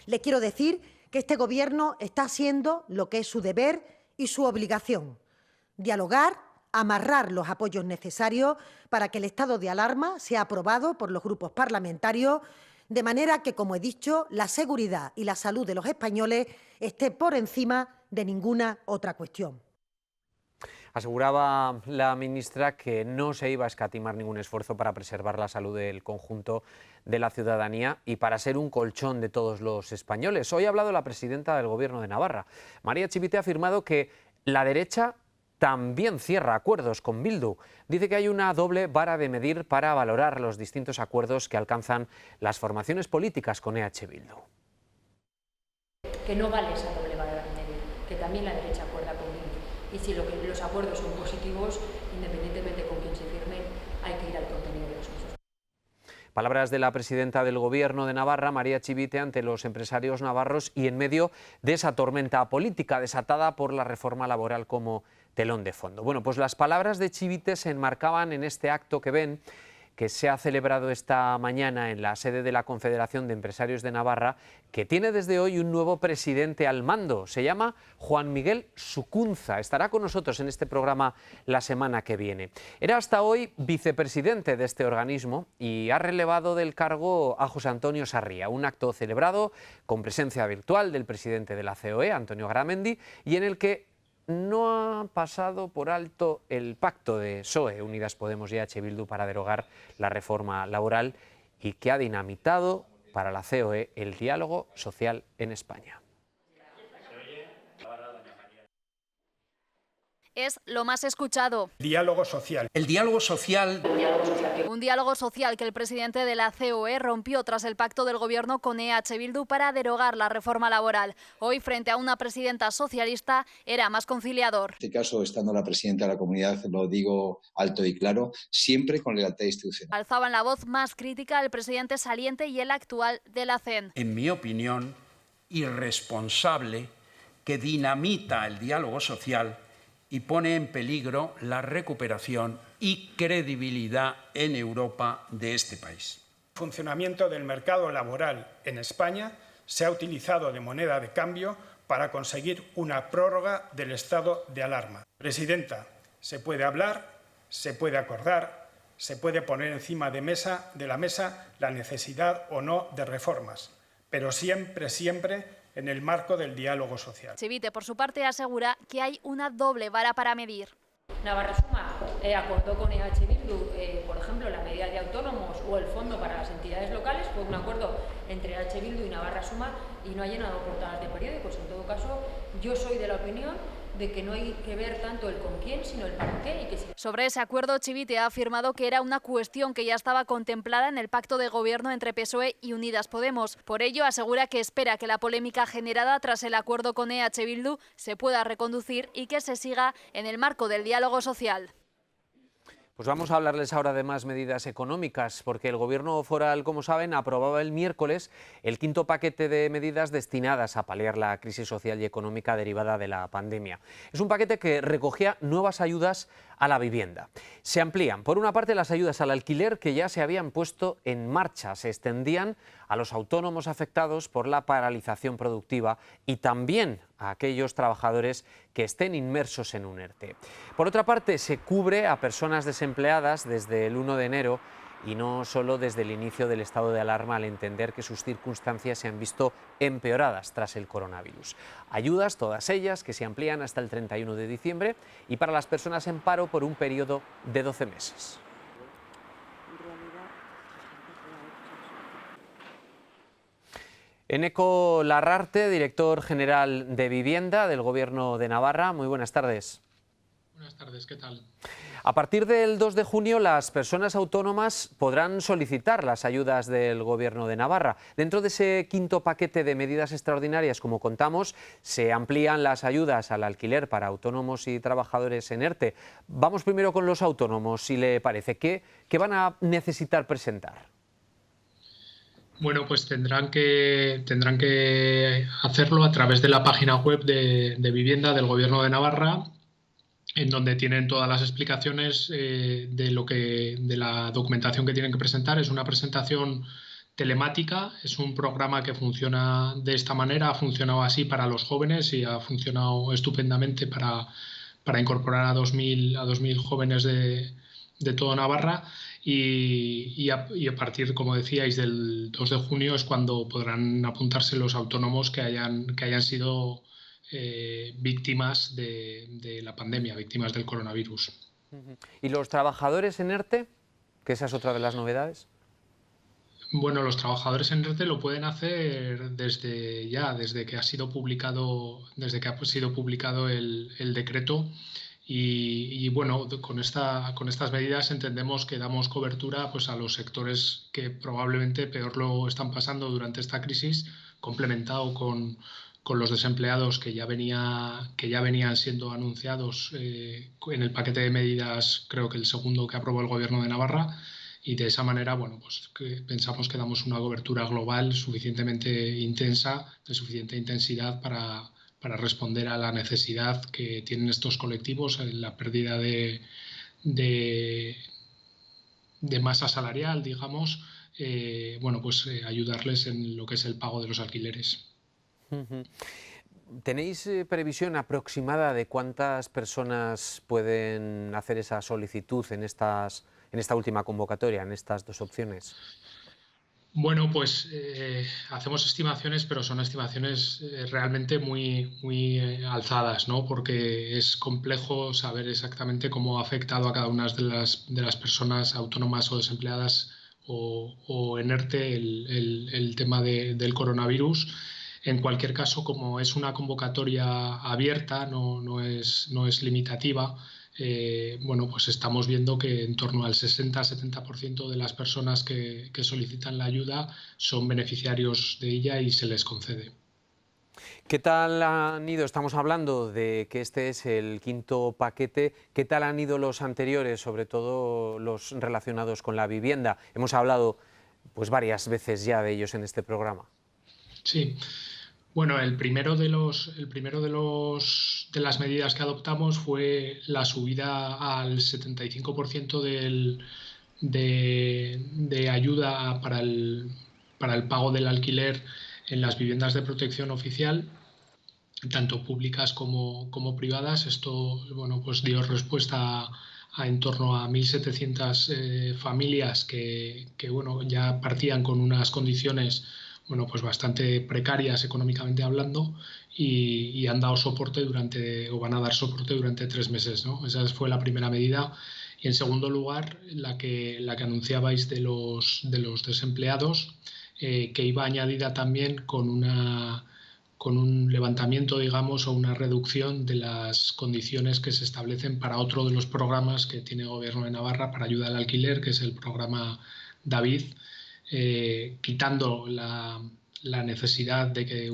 Les quiero decir que este Gobierno está haciendo lo que es su deber y su obligación: dialogar, amarrar los apoyos necesarios para que el estado de alarma sea aprobado por los grupos parlamentarios, de manera que, como he dicho, la seguridad y la salud de los españoles esté por encima de ninguna otra cuestión. Aseguraba la ministra que no se iba a escatimar ningún esfuerzo para preservar la salud del conjunto de la ciudadanía y para ser un colchón de todos los españoles. Hoy ha hablado la presidenta del Gobierno de Navarra. María Chivite ha afirmado que la derecha también cierra acuerdos con Bildu. Dice que hay una doble vara de medir para valorar los distintos acuerdos que alcanzan las formaciones políticas con EH Bildu. Que no vale esa doble vara de medir, que también la derecha acuerda con Bildu. Y si los acuerdos son positivos, independientemente con quién se firmen, hay que ir al contenido de los mismos. Palabras de la presidenta del Gobierno de Navarra, María Chivite, ante los empresarios navarros y en medio de esa tormenta política desatada por la reforma laboral como telón de fondo. Bueno, pues las palabras de Chivite se enmarcaban en este acto que ven, que se ha celebrado esta mañana en la sede de la Confederación de Empresarios de Navarra, que tiene desde hoy un nuevo presidente al mando. Se llama Juan Miguel Sucunza. Estará con nosotros en este programa la semana que viene. Era hasta hoy vicepresidente de este organismo y ha relevado del cargo a José Antonio Sarria. Un acto celebrado con presencia virtual del presidente de la COE, Antonio Garamendi, y en el que no ha pasado por alto el pacto de PSOE, Unidas Podemos y EH Bildu para derogar la reforma laboral y que ha dinamitado para la COE el diálogo social en España. Es lo más escuchado. Diálogo social. El diálogo social. Un diálogo social que el presidente de la COE rompió tras el pacto del gobierno con EH Bildu para derogar la reforma laboral. Hoy, frente a una presidenta socialista, era más conciliador. En este caso, estando la presidenta de la comunidad, lo digo alto y claro, siempre con lealtad institucional. Alzaban la voz más crítica el presidente saliente y el actual de la CEN. En mi opinión, irresponsable, que dinamita el diálogo social y pone en peligro la recuperación y credibilidad en Europa de este país. El funcionamiento del mercado laboral en España se ha utilizado de moneda de cambio para conseguir una prórroga del estado de alarma. Presidenta, se puede hablar, se puede acordar, se puede poner encima de la mesa la necesidad o no de reformas, pero siempre en el marco del diálogo social. Chivite, por su parte, asegura que hay una doble vara para medir. Navarra Suma acordó con EH Bildu, por ejemplo, la medida de autónomos o el fondo para las entidades locales. Fue un acuerdo entre EH Bildu y Navarra Suma y no ha llenado portadas de periódicos. En todo caso, yo soy de la opinión de que no hay que ver tanto el con quién, sino el para qué. Y que Sobre ese acuerdo, Chivite ha afirmado que era una cuestión que ya estaba contemplada en el pacto de gobierno entre PSOE y Unidas Podemos. Por ello, asegura que espera que la polémica generada tras el acuerdo con EH Bildu se pueda reconducir y que se siga en el marco del diálogo social. Pues vamos a hablarles ahora de más medidas económicas, porque el Gobierno foral, como saben, aprobaba el miércoles el quinto paquete de medidas destinadas a paliar la crisis social y económica derivada de la pandemia. Es un paquete que recogía nuevas ayudas a la vivienda. Se amplían, por una parte, las ayudas al alquiler que ya se habían puesto en marcha, se extendían a los autónomos afectados por la paralización productiva y también a aquellos trabajadores que estén inmersos en un ERTE. Por otra parte, se cubre a personas desempleadas desde el 1 de enero y no solo desde el inicio del estado de alarma, al entender que sus circunstancias se han visto empeoradas tras el coronavirus. Ayudas, todas ellas, que se amplían hasta el 31 de diciembre y para las personas en paro por un periodo de 12 meses. Eneco Larrarte, director general de Vivienda del Gobierno de Navarra. Muy buenas tardes. Buenas tardes, ¿qué tal? A partir del 2 de junio, las personas autónomas podrán solicitar las ayudas del Gobierno de Navarra. Dentro de ese quinto paquete de medidas extraordinarias, como contamos, se amplían las ayudas al alquiler para autónomos y trabajadores en ERTE. Vamos primero con los autónomos, si le parece. ¿Qué van a necesitar presentar? Bueno, pues tendrán que hacerlo a través de la página web de Vivienda del Gobierno de Navarra, en donde tienen todas las explicaciones de la documentación que tienen que presentar. Es una presentación telemática, es un programa que funciona de esta manera, ha funcionado así para los jóvenes y ha funcionado estupendamente para incorporar a 2.000 jóvenes de toda Navarra. Y a partir, como decíais, del 2 de junio es cuando podrán apuntarse los autónomos que hayan sido víctimas de la pandemia, víctimas del coronavirus. ¿Y los trabajadores en ERTE? Que esa es otra de las novedades. Bueno, los trabajadores en ERTE lo pueden hacer desde que ha sido publicado el decreto. Y bueno, con estas medidas entendemos que damos cobertura pues, a los sectores que probablemente peor lo están pasando durante esta crisis, complementado con los desempleados que ya venían siendo anunciados en el paquete de medidas, creo que el segundo que aprobó el Gobierno de Navarra, y de esa manera, bueno, pues pensamos que damos una cobertura global suficientemente intensa, de suficiente intensidad para responder a la necesidad que tienen estos colectivos, la pérdida de masa salarial, digamos, ayudarles en lo que es el pago de los alquileres. ¿Tenéis previsión aproximada de cuántas personas pueden hacer esa solicitud en esta última convocatoria, en estas dos opciones? Bueno, pues hacemos estimaciones, pero son estimaciones realmente muy alzadas, ¿no? Porque es complejo saber exactamente cómo ha afectado a cada una de las personas autónomas o desempleadas o en ERTE el tema del coronavirus. En cualquier caso, como es una convocatoria abierta, no es limitativa, pues estamos viendo que en torno al 60-70% de las personas que solicitan la ayuda son beneficiarios de ella y se les concede. ¿Qué tal han ido? Estamos hablando de que este es el quinto paquete. ¿Qué tal han ido los anteriores, sobre todo los relacionados con la vivienda? Hemos hablado pues varias veces ya de ellos en este programa. Sí. Bueno, el primero de las medidas que adoptamos fue la subida al 75% de ayuda para el pago del alquiler en las viviendas de protección oficial, tanto públicas como privadas. Esto pues dio respuesta a en torno a 1.700 familias que ya partían con unas condiciones pues bastante precarias económicamente hablando y han dado soporte van a dar soporte durante 3 meses, ¿no? Esa fue la primera medida. Y en segundo lugar, la que anunciabais de los desempleados, que iba añadida también con un levantamiento, digamos, o una reducción de las condiciones que se establecen para otro de los programas que tiene el Gobierno de Navarra para ayuda al alquiler, que es el programa David, quitando la necesidad de que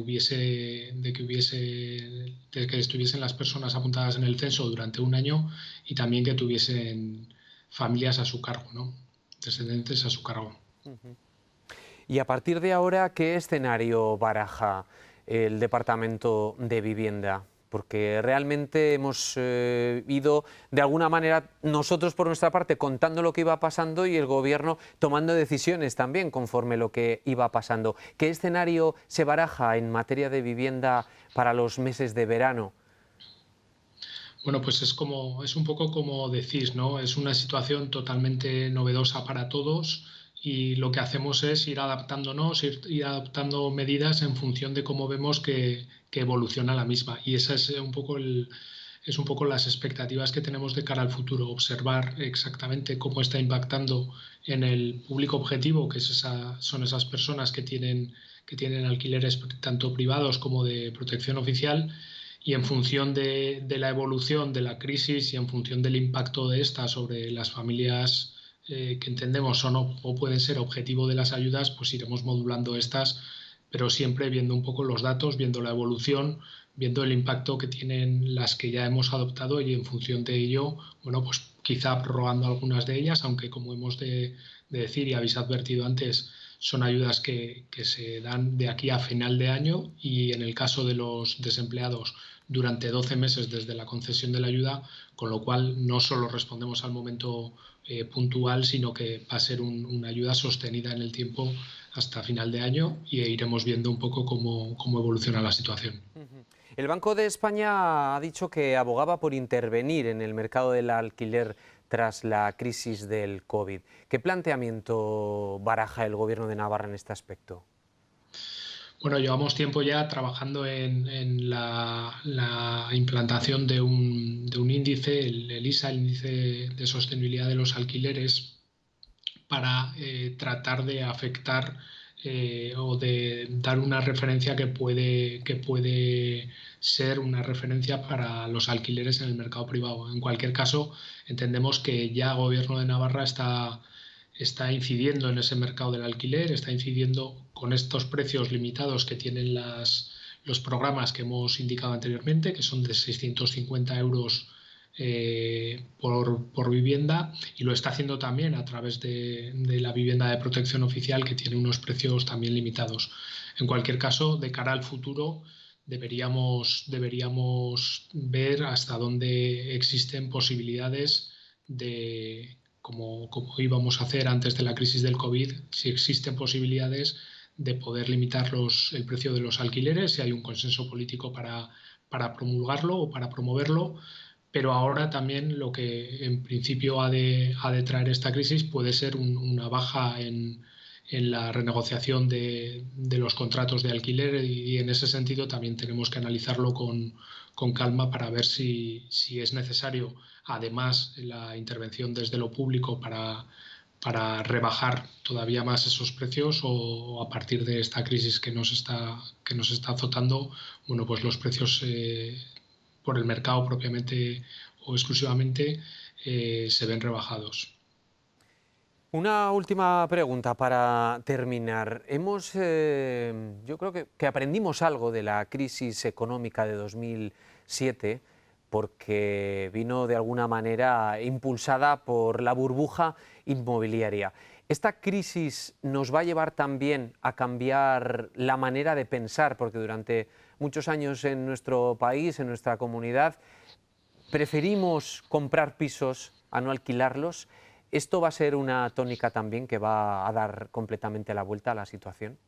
estuviesen las personas apuntadas en el censo durante un año y también que tuviesen familias a su cargo, ¿no? Descendientes a su cargo. Y a partir de ahora, ¿qué escenario baraja el Departamento de Vivienda? Porque realmente hemos ido, de alguna manera, nosotros por nuestra parte contando lo que iba pasando y el Gobierno tomando decisiones también conforme lo que iba pasando. ¿Qué escenario se baraja en materia de vivienda para los meses de verano? Bueno, pues es un poco como decís, ¿no? Es una situación totalmente novedosa para todos y lo que hacemos es ir adaptándonos, ir adoptando medidas en función de cómo vemos que evoluciona la misma. Y esa es un poco las expectativas que tenemos de cara al futuro, observar exactamente cómo está impactando en el público objetivo, que son esas personas que tienen alquileres tanto privados como de protección oficial, y en función de la evolución de la crisis y en función del impacto de esta sobre las familias que entendemos son o pueden ser objetivo de las ayudas, pues iremos modulando estas, pero siempre viendo un poco los datos, viendo la evolución, viendo el impacto que tienen las que ya hemos adoptado y en función de ello, pues quizá prorrogando algunas de ellas, aunque como hemos de decir y habéis advertido antes, son ayudas que se dan de aquí a final de año y en el caso de los desempleados durante 12 meses desde la concesión de la ayuda, con lo cual no solo respondemos al momento puntual, sino que va a ser una ayuda sostenida en el tiempo hasta final de año y iremos viendo un poco cómo evoluciona la situación. El Banco de España ha dicho que abogaba por intervenir en el mercado del alquiler tras la crisis del COVID. ¿Qué planteamiento baraja el Gobierno de Navarra en este aspecto? Bueno, llevamos tiempo ya trabajando en la implantación de un índice, el ISA, el Índice de Sostenibilidad de los Alquileres, para tratar de afectar o de dar una referencia que puede ser una referencia para los alquileres en el mercado privado. En cualquier caso, entendemos que ya el Gobierno de Navarra está incidiendo en ese mercado del alquiler, está incidiendo con estos precios limitados que tienen los programas que hemos indicado anteriormente, que son de 650 euros por vivienda, y lo está haciendo también a través de la vivienda de protección oficial, que tiene unos precios también limitados. En cualquier caso, de cara al futuro, deberíamos ver hasta dónde existen posibilidades de como íbamos a hacer antes de la crisis del COVID, si existen posibilidades de poder limitar el precio de los alquileres, si hay un consenso político para promulgarlo o para promoverlo. Pero ahora también lo que en principio ha de traer esta crisis puede ser una baja en la renegociación de los contratos de alquiler, y en ese sentido también tenemos que analizarlo con calma para ver si es necesario, además, la intervención desde lo público para rebajar todavía más esos precios, o a partir de esta crisis que nos está azotando, bueno, pues los precios por el mercado propiamente o exclusivamente se ven rebajados. Una última pregunta para terminar. Yo creo que aprendimos algo de la crisis económica de 2007, porque vino de alguna manera impulsada por la burbuja inmobiliaria. ¿Esta crisis nos va a llevar también a cambiar la manera de pensar? Porque durante muchos años en nuestro país, en nuestra comunidad, preferimos comprar pisos a no alquilarlos. ¿Esto va a ser una tónica también que va a dar completamente la vuelta a la situación?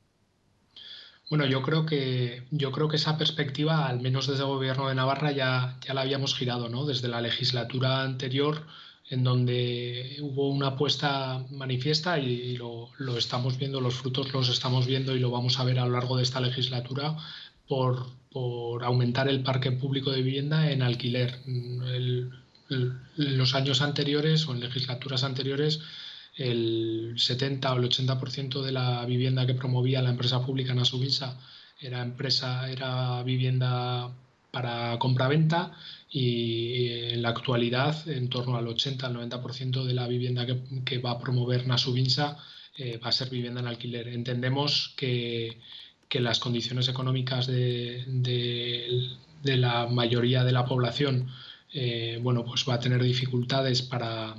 Bueno, yo creo que esa perspectiva, al menos desde el Gobierno de Navarra, ya la habíamos girado, ¿no? Desde la legislatura anterior, en donde hubo una apuesta manifiesta, y lo estamos viendo, los frutos los estamos viendo y lo vamos a ver a lo largo de esta legislatura, por aumentar el parque público de vivienda en alquiler. En los años anteriores o en legislaturas anteriores, el 70 o el 80% de la vivienda que promovía la empresa pública Nasubinsa era vivienda para compraventa, y en la actualidad en torno al 80 al 90% de la vivienda que va a promover Nasubinsa va a ser vivienda en alquiler. Entendemos que las condiciones económicas de la mayoría de la población bueno, pues va a tener dificultades para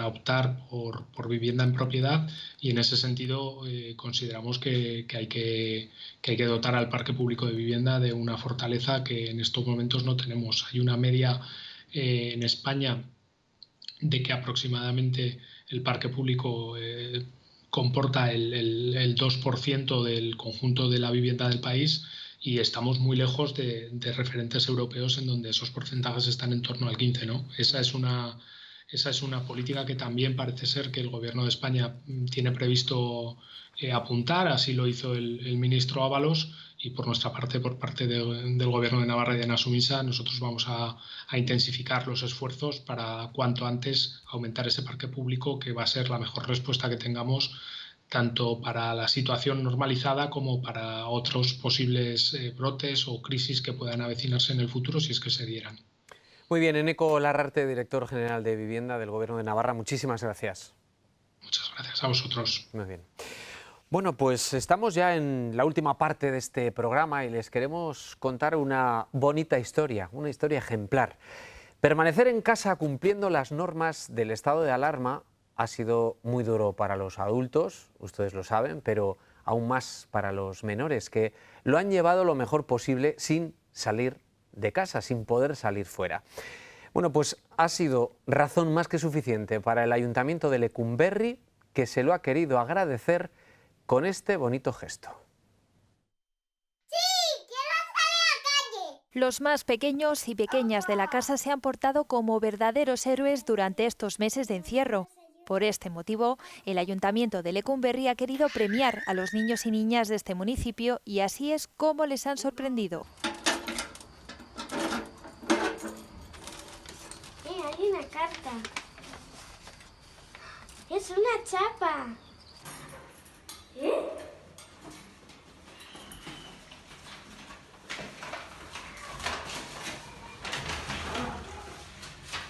optar por vivienda en propiedad, y en ese sentido consideramos que hay que dotar al parque público de vivienda de una fortaleza que en estos momentos no tenemos. Hay una media en España de que aproximadamente el parque público comporta el 2% del conjunto de la vivienda del país, y estamos muy lejos de referentes europeos en donde esos porcentajes están en torno al 15%, ¿no? Esa es una política que también parece ser que el Gobierno de España tiene previsto apuntar. Así lo hizo el ministro Ábalos, y por nuestra parte, por parte del Gobierno de Navarra y de Nasubinsa, nosotros vamos a intensificar los esfuerzos para cuanto antes aumentar ese parque público, que va a ser la mejor respuesta que tengamos, tanto para la situación normalizada como para otros posibles brotes o crisis que puedan avecinarse en el futuro, si es que se dieran. Muy bien, Eneko Larrarte, director general de Vivienda del Gobierno de Navarra, muchísimas gracias. Muchas gracias a vosotros. Muy bien. Bueno, pues estamos ya en la última parte de este programa y les queremos contar una bonita historia, una historia ejemplar. Permanecer en casa cumpliendo las normas del estado de alarma ha sido muy duro para los adultos, ustedes lo saben, pero aún más para los menores, que lo han llevado lo mejor posible sin salir de casa, sin poder salir fuera. Bueno, pues ha sido razón más que suficiente para el Ayuntamiento de Lecumberri, que se lo ha querido agradecer con este bonito gesto. Los más pequeños y pequeñas de la casa se han portado como verdaderos héroes durante estos meses de encierro. Por este motivo, el Ayuntamiento de Lecumberri ha querido premiar a los niños y niñas de este municipio, y así es como les han sorprendido. Hay una carta. Es una chapa. ¿Eh?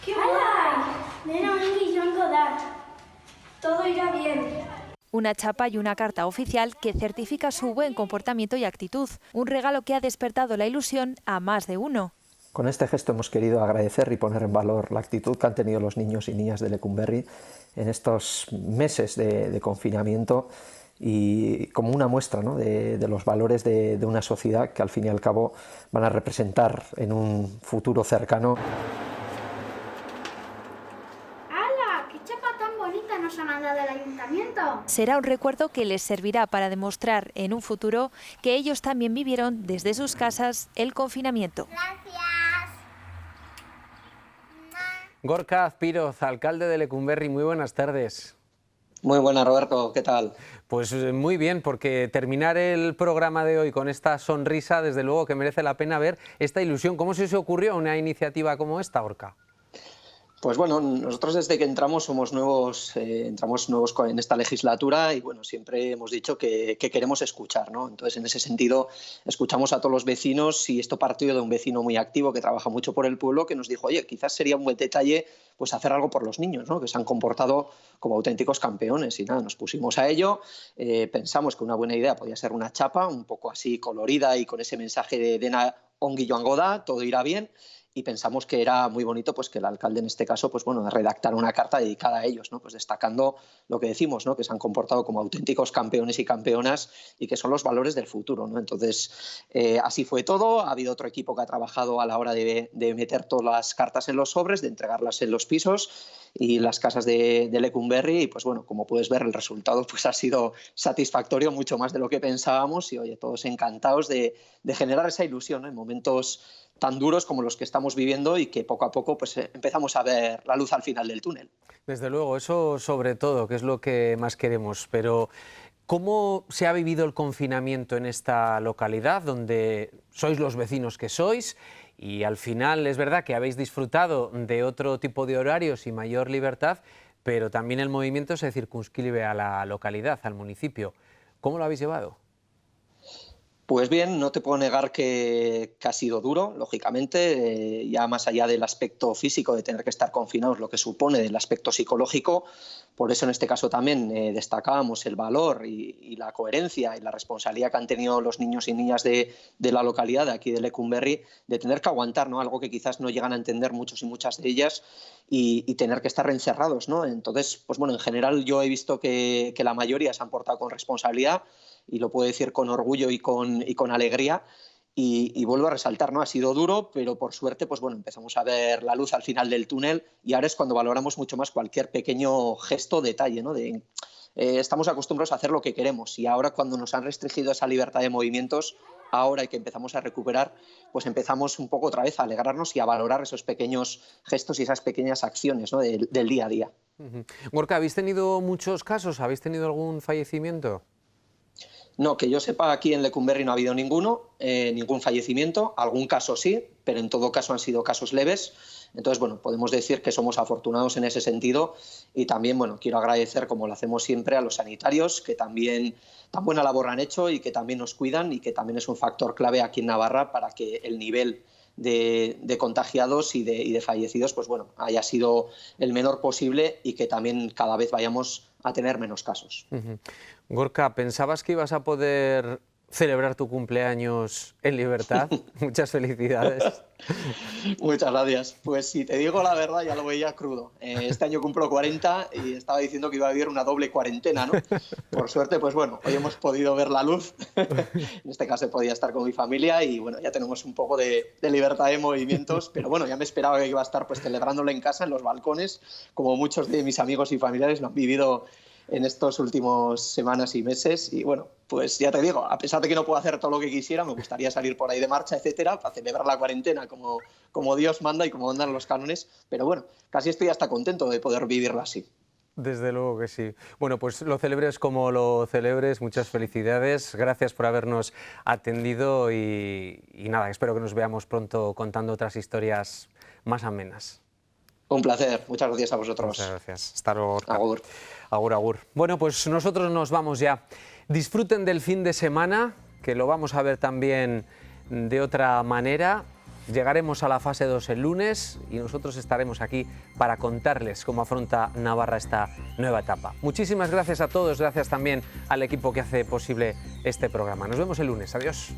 ¿Qué guay? Nena, un guillón Godard. Todo irá bien. Una chapa y una carta oficial que certifica su buen comportamiento y actitud. Un regalo que ha despertado la ilusión a más de uno. Con este gesto hemos querido agradecer y poner en valor la actitud que han tenido los niños y niñas de Lecumberri en estos meses de confinamiento, y como una muestra, ¿no?, de los valores de una sociedad que al fin y al cabo van a representar en un futuro cercano. ¡Hala! ¡Qué chapa tan que nos ha mandado el ayuntamiento. Será un recuerdo que les servirá para demostrar en un futuro que ellos también vivieron desde sus casas el confinamiento. Gorka Azpiroz, alcalde de Lecumberri, muy buenas tardes. Muy buena, Roberto, ¿qué tal? Pues muy bien, porque terminar el programa de hoy con esta sonrisa, desde luego que merece la pena ver esta ilusión. ¿Cómo se os ocurrió una iniciativa como esta, Gorka? Pues bueno, nosotros desde que entramos somos nuevos, entramos nuevos en esta legislatura y bueno, siempre hemos dicho que queremos escuchar, ¿no? Entonces, en ese sentido, escuchamos a todos los vecinos y esto partió de un vecino muy activo que trabaja mucho por el pueblo que nos dijo, oye, quizás sería un buen detalle pues hacer algo por los niños, ¿no? Que se han comportado como auténticos campeones y nada, nos pusimos a ello, pensamos que una buena idea podía ser una chapa un poco así colorida y con ese mensaje de Dena ongi joango goda, todo irá bien. Y pensamos que era muy bonito pues que el alcalde en este caso pues bueno redactara una carta dedicada a ellos, ¿no? Pues destacando lo que decimos, ¿no? Que se han comportado como auténticos campeones y campeonas y que son los valores del futuro, ¿no? Entonces así fue todo. Ha habido otro equipo que ha trabajado a la hora de meter todas las cartas en los sobres, de entregarlas en los pisos y las casas de Lecumberri y pues bueno, como puedes ver el resultado pues ha sido satisfactorio, mucho más de lo que pensábamos y oye, todos encantados de generar esa ilusión, ¿no? En momentos tan duros como los que estamos viviendo y que poco a poco pues empezamos a ver la luz al final del túnel. Desde luego, eso sobre todo, que es lo que más queremos, pero ¿cómo se ha vivido el confinamiento en esta localidad donde sois los vecinos que sois? Y al final es verdad que habéis disfrutado de otro tipo de horarios y mayor libertad, pero también el movimiento se circunscribe a la localidad, al municipio. ¿Cómo lo habéis llevado? Pues bien, no te puedo negar que ha sido duro, lógicamente, ya más allá del aspecto físico de tener que estar confinados, lo que supone del aspecto psicológico. Por eso en este caso también destacábamos el valor y la coherencia y la responsabilidad que han tenido los niños y niñas de la localidad, de aquí de Lecumberri, de tener que aguantar, ¿no? Algo que quizás no llegan a entender muchos y muchas de ellas y tener que estar encerrados, ¿no? Entonces, pues bueno, en general yo he visto que la mayoría se han portado con responsabilidad y lo puedo decir con orgullo y con alegría. Y vuelvo a resaltar, ¿no? Ha sido duro, pero por suerte pues bueno, empezamos a ver la luz al final del túnel y ahora es cuando valoramos mucho más cualquier pequeño gesto, detalle, ¿no? Estamos acostumbrados a hacer lo que queremos y ahora cuando nos han restringido esa libertad de movimientos, ahora que empezamos a recuperar, pues empezamos un poco otra vez a alegrarnos y a valorar esos pequeños gestos y esas pequeñas acciones, ¿no? del día a día. Gorka, ¿habéis tenido muchos casos? ¿Habéis tenido algún fallecimiento? No, que yo sepa, aquí en Lecumberri no ha habido ningún fallecimiento, algún caso sí, pero en todo caso han sido casos leves. Entonces, bueno, podemos decir que somos afortunados en ese sentido y también, bueno, quiero agradecer, como lo hacemos siempre, a los sanitarios que también tan buena labor han hecho y que también nos cuidan y que también es un factor clave aquí en Navarra para que el nivel de contagiados y de fallecidos, pues bueno, haya sido el menor posible y que también cada vez vayamos a tener menos casos. Gorka, ¿pensabas que ibas a poder celebrar tu cumpleaños en libertad? Muchas felicidades. Muchas gracias. Pues si te digo la verdad, ya lo veía crudo. Este año cumplo 40 y estaba diciendo que iba a vivir una doble cuarentena, ¿no? Por suerte, pues bueno, hoy hemos podido ver la luz. En este caso podía estar con mi familia y bueno, ya tenemos un poco de libertad de movimientos, pero bueno, ya me esperaba que iba a estar pues celebrándolo en casa, en los balcones, como muchos de mis amigos y familiares lo han vivido en estos últimos semanas y meses y bueno, pues ya te digo, a pesar de que no puedo hacer todo lo que quisiera, me gustaría salir por ahí de marcha, etcétera, para celebrar la cuarentena como Dios manda y como mandan los cánones, pero bueno, casi estoy hasta contento de poder vivirla así. Desde luego que sí. Bueno, pues lo celebres como lo celebres, muchas felicidades, gracias por habernos atendido y nada, espero que nos veamos pronto contando otras historias más amenas. Un placer, muchas gracias a vosotros. Muchas gracias. Hasta luego. Agur. Agur, agur. Bueno, pues nosotros nos vamos ya. Disfruten del fin de semana, que lo vamos a ver también de otra manera. Llegaremos a la fase 2 el lunes y nosotros estaremos aquí para contarles cómo afronta Navarra esta nueva etapa. Muchísimas gracias a todos, gracias también al equipo que hace posible este programa. Nos vemos el lunes. Adiós.